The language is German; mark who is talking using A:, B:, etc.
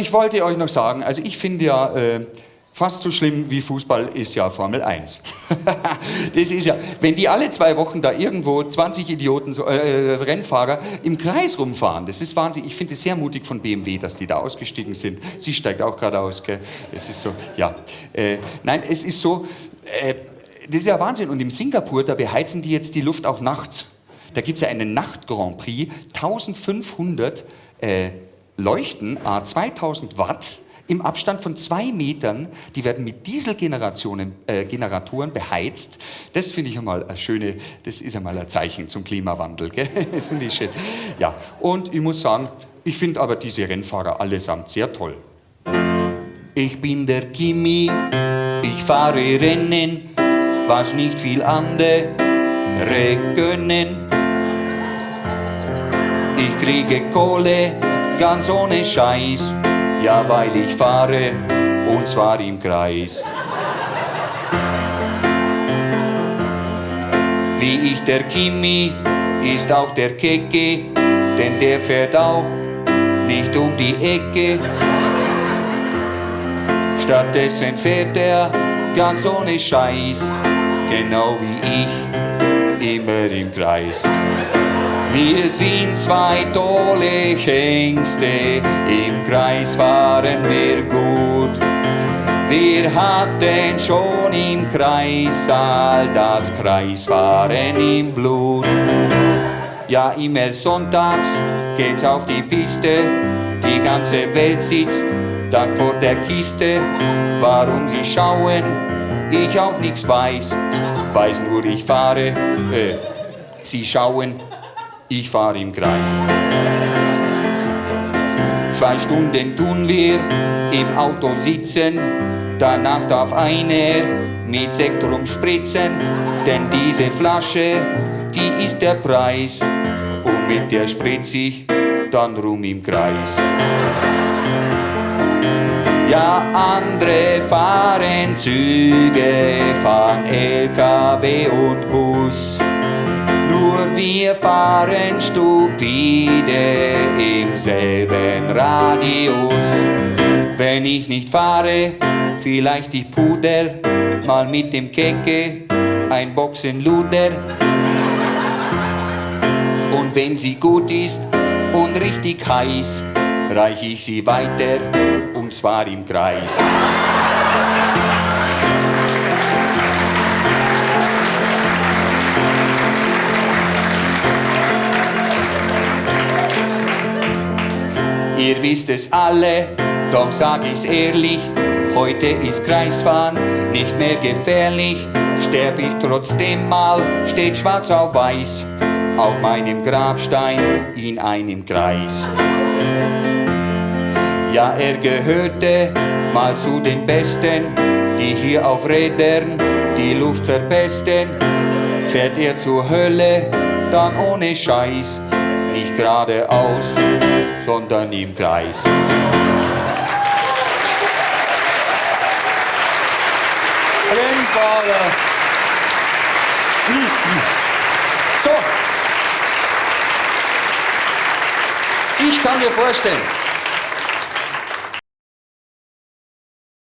A: Ich wollte euch noch sagen, also ich finde ja, fast so schlimm wie Fußball ist ja Formel 1. Das ist ja, wenn die alle 2 Wochen da irgendwo 20 Idioten, Rennfahrer im Kreis rumfahren, das ist Wahnsinn. Ich finde es sehr mutig von BMW, dass die da ausgestiegen sind. Sie steigt auch gerade aus, gell? Es ist so, ja. Nein, es ist so, das ist ja Wahnsinn. Und in Singapur, da beheizen die jetzt die Luft auch nachts. Da gibt es ja einen Nacht-Grand Prix, 1500 Leuchten, 2000 Watt, im Abstand von 2 Metern, die werden mit Dieselgeneratoren beheizt. Das finde ich einmal eine schöne, das ist einmal ein Zeichen zum Klimawandel. Gell? Das finde ich schön. Ja, und ich muss sagen, ich finde aber diese Rennfahrer allesamt sehr toll. Ich bin der Kimi, ich fahre Rennen, was nicht viel andere können. Ich kriege Kohle, ganz ohne Scheiß, ja, weil ich fahre, und zwar im Kreis. Wie ich der Kimi, ist auch der Keke, denn der fährt auch nicht um die Ecke. Stattdessen fährt er ganz ohne Scheiß, genau wie ich, immer im Kreis. Wir sind 2 tolle Hengste, im Kreis fahren wir gut. Wir hatten schon im Kreissaal das Kreisfahren im Blut. Ja, immer sonntags geht's auf die Piste, die ganze Welt sitzt dann vor der Kiste. Warum sie schauen, ich auch nix weiß nur ich fahre, sie schauen, ich fahre im Kreis. 2 Stunden tun wir im Auto sitzen, danach darf einer mit Sekt rumspritzen, denn diese Flasche, die ist der Preis, und mit der spritz ich dann rum im Kreis. Ja, andere fahren Züge, fahren LKW und Bus. Nur wir fahren stupide im selben Radius. Wenn ich nicht fahre, vielleicht ich puder, mal mit dem Keke ein Boxenluder. Und wenn sie gut ist und richtig heiß, reich ich sie weiter, und zwar im Kreis. Ihr wisst es alle, doch sag ich's ehrlich, heute ist Kreisfahren nicht mehr gefährlich. Sterb ich trotzdem mal, steht schwarz auf weiß, auf meinem Grabstein in einem Kreis. Ja, er gehörte mal zu den Besten, die hier auf Rädern die Luft verpesten. Fährt er zur Hölle, dann ohne Scheiß, nicht geradeaus, sondern im Kreis. Rennfahrer. So. Ich kann mir vorstellen,